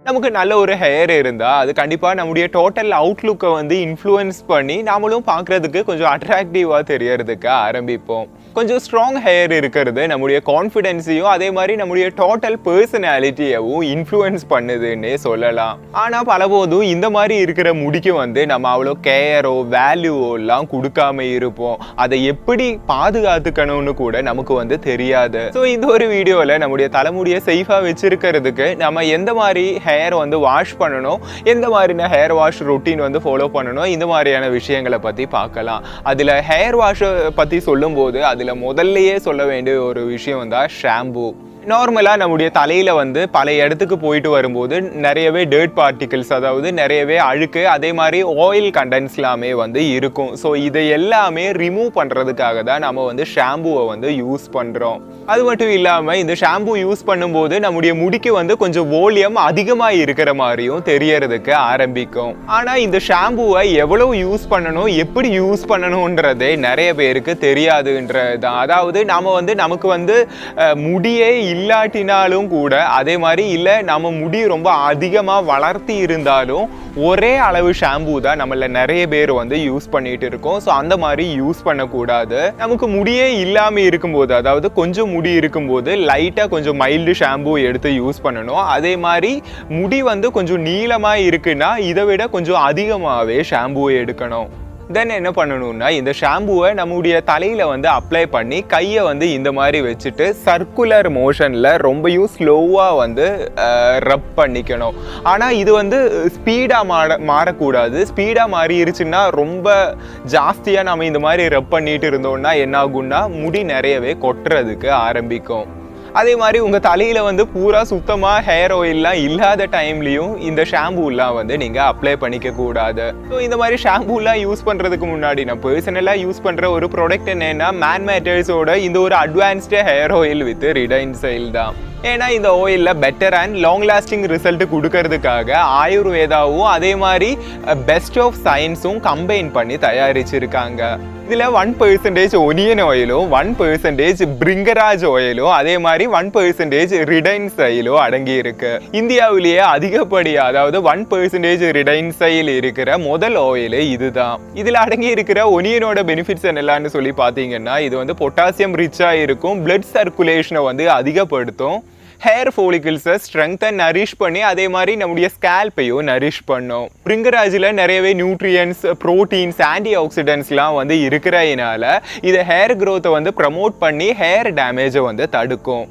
நமக்கு நல்ல ஒரு ஹேர் இருந்தா அது கண்டிப்பா நம்முடைய டோட்டல் அவுட்லுக்கை வந்து இன்ஃப்ளூயன்ஸ் பண்ணி நாமளும் பார்க்கறதுக்கு கொஞ்சம் அட்ராக்டிவா தெரியறதுக்கு ஆரம்பிப்போம். கொஞ்சம் ஸ்ட்ராங் ஹேர் இருக்கிறது நம்முடைய கான்ஃபிடென்ஸையும் அதே மாதிரி நம்முடைய டோட்டல் பர்சனாலிட்டியவும் இன்ஃப்ளூயன்ஸ் பண்ணுதுன்னே சொல்லலாம். ஆனா பலபோதும் இந்த மாதிரி இருக்கிற முடிக்கு வந்து நம்ம அவ்வளோ கேரோ வேல்யூவோ எல்லாம் கொடுக்காம இருப்போம். அதை எப்படி பாதுகாத்துக்கணும்னு கூட நமக்கு வந்து தெரியாது. ஸோ இந்த ஒரு வீடியோல நம்முடைய தலைமுடியை சேஃபா வச்சிருக்கிறதுக்கு நம்ம எந்த மாதிரி ஹேர் வந்து வாஷ் பண்ணணும், எந்த மாதிரியான ஹேர் வாஷ் ரொட்டீன் வந்து ஃபாலோ பண்ணணும், இந்த மாதிரியான விஷயங்களை பற்றி பார்க்கலாம். அதில் ஹேர் வாஷை பற்றி சொல்லும்போது அதில் முதல்லையே சொல்ல வேண்டிய ஒரு விஷயம் தான் ஷாம்பு. நார்மலாக நம்முடைய தலையில் வந்து பல இடத்துக்கு போயிட்டு வரும்போது நிறையவே டர்ட் பார்ட்டிகிள்ஸ், அதாவது நிறையவே அழுக்கு, அதே மாதிரி ஆயில் கண்டென்ட்ஸ் எல்லாமே வந்து இருக்கும். ஸோ இதை எல்லாமே ரிமூவ் பண்ணுறதுக்காக தான் நம்ம வந்து ஷாம்புவை வந்து யூஸ் பண்ணுறோம். அது மட்டும் இல்லாமல் இந்த ஷாம்பு யூஸ் பண்ணும்போது நம்முடைய முடிக்கு வந்து கொஞ்சம் வோல்யூம் அதிகமாக இருக்கிற மாதிரியும் தெரியறதுக்கு ஆரம்பிக்கும். ஆனால் இந்த ஷாம்புவை எவ்வளோ யூஸ் பண்ணணும், எப்படி யூஸ் பண்ணணுன்றதே நிறைய பேருக்கு தெரியாதுன்றது தான். அதாவது நாம் வந்து நமக்கு வந்து முடியே இல்லாட்டினாலும் கூட, அதே மாதிரி இல்லை நம்ம முடி ரொம்ப அதிகமாக வளர்த்தி இருந்தாலும் ஒரே அளவு ஷாம்பு தான் நம்மள நிறைய பேர் வந்து யூஸ் பண்ணிட்டு இருக்கோம். ஸோ அந்த மாதிரி யூஸ் பண்ணக்கூடாது. நமக்கு முடியே இல்லாமல் இருக்கும்போது, அதாவது கொஞ்சம் முடி இருக்கும்போது லைட்டாக கொஞ்சம் மைல்டு ஷாம்பு எடுத்து யூஸ் பண்ணணும். அதே மாதிரி முடி வந்து கொஞ்சம் நீளமாக இருக்குன்னா இதை விட கொஞ்சம் அதிகமாகவே ஷாம்புவை எடுக்கணும். தென் என்ன பண்ணணும்னா இந்த ஷாம்புவை நம்முடைய தலையில் வந்து அப்ளை பண்ணி கையை வந்து இந்த மாதிரி வச்சுட்டு சர்க்குலர் மோஷனில் ரொம்பவும் ஸ்லோவாக வந்து ரப் பண்ணிக்கணும். ஆனால் இது வந்து ஸ்பீடாக மாறக்கூடாது. ஸ்பீடாக மாறிடுச்சுன்னா ரொம்ப ஜாஸ்தியாக நம்ம இந்த மாதிரி ரப் பண்ணிட்டு இருந்தோம்னா என்ன ஆகும்னா முடி நிறையவே கொட்டுறதுக்கு ஆரம்பிக்கும். அதே மாதிரி உங்கள் தலையில் வந்து பூரா சுத்தமாக ஹேர் ஆயில்லாம் இல்லாத டைம்லையும் இந்த ஷாம்பூலாம் வந்து நீங்கள் அப்ளை பண்ணிக்க கூடாது. ஸோ இந்த மாதிரி ஷாம்பூலாம் யூஸ் பண்ணுறதுக்கு முன்னாடி நான் பர்சனலாக யூஸ் பண்ணுற ஒரு ப்ராடக்ட் என்னென்னா மேன் மேட்டர்ஸோட இந்த ஒரு அட்வான்ஸ்டு ஹேர் ஆயில் வித் ரிடைன்சைல் தான். ஏன்னா இந்த ஆயிலில் better and long lasting result கொடுக்கறதுக்காக ஆயுர்வேதாவும் அதே மாதிரி பெஸ்ட் ஆஃப் சயின்ஸும் கம்பைன் பண்ணி தயாரிச்சிருக்காங்க. இதில் 1% ஒனியன் ஆயிலும் 1% பிரிங்கராஜ் ஆயிலும் அதே மாதிரி 1% ரிடைன்சைலும் அடங்கி இருக்கு. இந்தியாவிலேயே அதிகப்படியாக, அதாவது 1% ரிடைன்சைல் இருக்கிற முதல் ஆயில் இதுதான். இதில் அடங்கி இருக்கிற ஒனியனோட பெனிஃபிட்ஸ் என்னெல்லாம்னு சொல்லி பார்த்தீங்கன்னா இது வந்து பொட்டாசியம் ரிச்சாக இருக்கும், பிளட் சர்க்குலேஷனை வந்து அதிகப்படுத்தும், ஹேர் ஃபாலிகிள்ஸை ஸ்ட்ரெங்தன் நரிஷ் பண்ணி அதே மாதிரி நம்முடைய ஸ்கேல்பையும் நரிஷ் பண்ணும். பிரிங்கராஜில் நிறையவே நியூட்ரியன்ஸ், ப்ரோட்டீன்ஸ், ஆன்டி ஆக்சிடென்ட்ஸ்லாம் வந்து இருக்கிறதுனால இது ஹேர் க்ரோத்தை வந்து ப்ரமோட் பண்ணி ஹேர் டேமேஜை வந்து தடுக்கும்.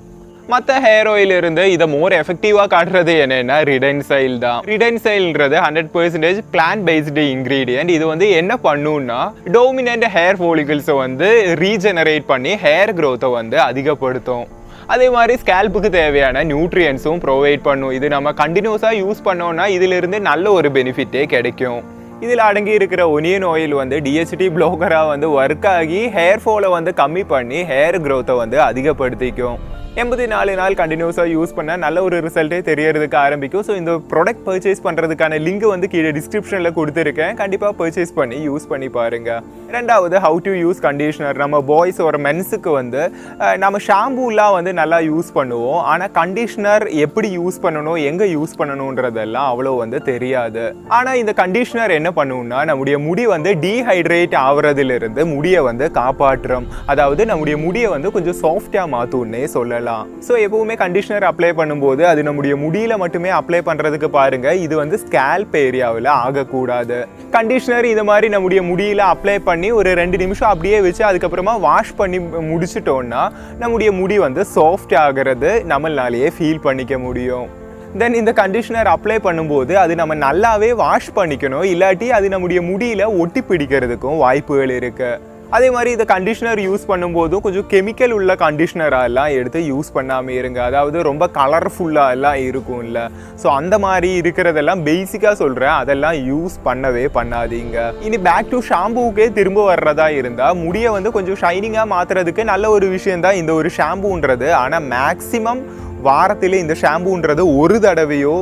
மற்ற ஹேர் ஆயில் இருந்து இதை மோர் எஃபெக்டிவாக காட்டுறது என்னன்னா ரிடைன்சைல் தான். ரிடைன்சைல்ன்றது 100% பிளான்ட் பேஸ்டு இன்க்ரீடியன்ட். இது வந்து என்ன பண்ணுன்னா டோமினன்ட் ஹேர் ஃபாலிகிள்ஸை வந்து ரீஜெனரேட் பண்ணி ஹேர் க்ரோத்தை வந்து அதிகப்படுத்தும். அதே மாதிரி ஸ்கேல்புக்கு தேவையான நியூட்ரியன்ஸும் ப்ரொவைட் பண்ணும். இது நம்ம கண்டினியூஸாக யூஸ் பண்ணோம்னா இதிலிருந்து நல்ல ஒரு பெனிஃபிட்டே கிடைக்கும். இதில் அடங்கி இருக்கிற ஒனியன் ஆயில் வந்து டிஹெச்டி ப்ளோக்கராக வந்து ஒர்க் ஆகி ஹேர் ஃபாலை வந்து கம்மி பண்ணி ஹேர் க்ரோத்தை வந்து அதிகப்படுத்திக்கும். 84 நாள் கண்டினியூஸாக யூஸ் பண்ணால் நல்ல ஒரு ரிசல்ட்டே தெரியறதுக்கு ஆரம்பிக்கும். ஸோ இந்த ப்ராடக்ட் பர்ச்சேஸ் பண்ணுறதுக்கான லிங்க் வந்து கீழே டிஸ்கிரிப்ஷனில் கொடுத்துருக்கேன். கண்டிப்பாக பர்ச்சேஸ் பண்ணி யூஸ் பண்ணி பாருங்கள். ரெண்டாவது, ஹவு டு யூஸ் கண்டிஷனர். நம்ம பாய்ஸ் ஒரு மென்ஸுக்கு வந்து நம்ம ஷாம்பூலாம் வந்து நல்லா யூஸ் பண்ணுவோம். ஆனால் கண்டிஷனர் எப்படி யூஸ் பண்ணணும், எங்கே யூஸ் பண்ணணுன்றதெல்லாம் அவ்வளோ வந்து தெரியாது. ஆனால் இந்த கண்டிஷனர் என்ன பண்ணுவோம்னா நம்முடைய முடி வந்து டீஹைட்ரேட் ஆகிறதுலேருந்து முடியை வந்து காப்பாற்றுறோம். அதாவது நம்முடைய முடியை வந்து கொஞ்சம் சாஃப்டாக மாற்றுன்னே சொல்லலாம். ஸோ எப்பவுமே கண்டிஷனர் அப்ளை பண்ணும்போது அது நம்முடைய முடியில மட்டுமே அப்ளை பண்றதுக்கு பாருங்க. இது வந்து ஸ்கேல்ப் ஏரியாவில் ஆகக்கூடாது. கண்டிஷனர் இது மாதிரி நம்முடைய முடியில அப்ளை பண்ணி ஒரு 2 நிமிஷம் அப்படியே வச்சு அதுக்கப்புறமா வாஷ் பண்ணி முடிச்சிட்டோம்னா நம்முடைய முடி வந்து சாஃப்ட் ஆகிறது நம்மளாலேயே ஃபீல் பண்ணிக்க முடியும். தென் இந்த கண்டிஷனர் அப்ளை பண்ணும்போது அது நம்ம நல்லாவே வாஷ் பண்ணிக்கணும், இல்லாட்டி அது நம்முடைய முடியில ஒட்டி பிடிக்கிறதுக்கும் வாய்ப்புகள் இருக்கு. அதே மாதிரி இந்த கண்டிஷனர் யூஸ் பண்ணும்போதும் கொஞ்சம் கெமிக்கல் உள்ள கண்டிஷனராக எல்லாம் எடுத்து யூஸ் பண்ணாமல் இருங்க. அதாவது ரொம்ப கலர்ஃபுல்லாக எல்லாம் இருக்கும் இல்லை. ஸோ அந்த மாதிரி இருக்கிறதெல்லாம் பேசிக்காக சொல்கிறேன், அதெல்லாம் யூஸ் பண்ணவே பண்ணாதீங்க. இனி பேக் டு ஷாம்புவுக்கே திரும்ப வர்றதா இருந்தால் முடியை வந்து கொஞ்சம் ஷைனிங்காக மாற்றுறதுக்கு நல்ல ஒரு விஷயந்தான் இந்த ஒரு ஷாம்புன்றது. ஆனால் மேக்ஸிமம் வாரத்தில் இந்த ஷாம்புன்றது ஒரு தடவையோ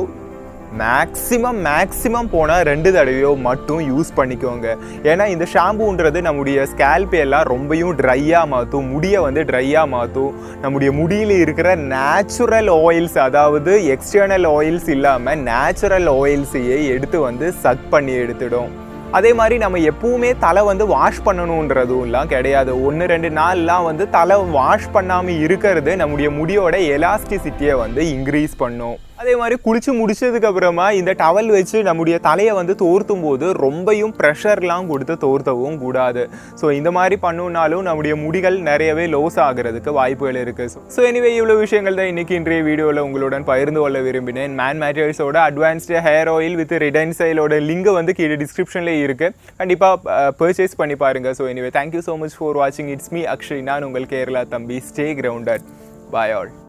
மேக்ஸிமம் போனால் 2 தடவையோ மட்டும் யூஸ் பண்ணிக்கோங்க. ஏன்னா இந்த ஷாம்புன்றது நம்முடைய ஸ்கேல்ப் எல்லாம் ரொம்பவும் ட்ரையாக மாற்றும், முடியை வந்து ட்ரையாக மாற்றும். நம்முடைய முடியில் இருக்கிற நேச்சுரல் ஆயில்ஸ், அதாவது எக்ஸ்டர்னல் ஆயில்ஸ் இல்லாமல் நேச்சுரல் ஆயில்ஸையே எடுத்து வந்து சக் பண்ணி எடுத்துடும். அதே மாதிரி நம்ம எப்பவுமே தலை வந்து வாஷ் பண்ணணுன்றதுலாம் கிடையாது. 1-2 நாள்லாம் வந்து தலை வாஷ் பண்ணாமல் இருக்கிறது நம்முடைய முடியோட எலாஸ்டிசிட்டியை வந்து இன்க்ரீஸ் பண்ணும். அதே மாதிரி குளிச்சு முடிச்சதுக்கு அப்புறமா இந்த டவல் வச்சு நம்முடைய தலையை வந்து தோர்த்தும் போது ரொம்பவும் ப்ரெஷர்லாம் கொடுத்து தோர்த்தவும் கூடாது. ஸோ இந்த மாதிரி பண்ணுனாலும் நம்முடைய முடிகள் நிறையவே லோஸ் ஆகிறதுக்கு வாய்ப்புகள் இருக்குது. ஸோ எனிவே இவ்வளோ விஷயங்கள் தான் இன்னைக்கு இன்றைய வீடியோவில் உங்களுடன் பகிர்ந்து கொள்ள விரும்பினேன். மேன் மேட்டர்ஸோட அட்வான்ஸ்டு ஹேர் ஆயில் வித் ரிடென்சைலோட லிங்க் வந்து கீழே டிஸ்கிரிப்ஷன்லேயே இருக்குது, கண்டிப்பாக பர்ச்சேஸ் பண்ணி பாருங்கள். So anyway thank you so much for வாட்சிங். இட்ஸ் மீ அக்ஷய், நான் உங்கள் கேரளா தம்பி. Stay grounded. Bye all.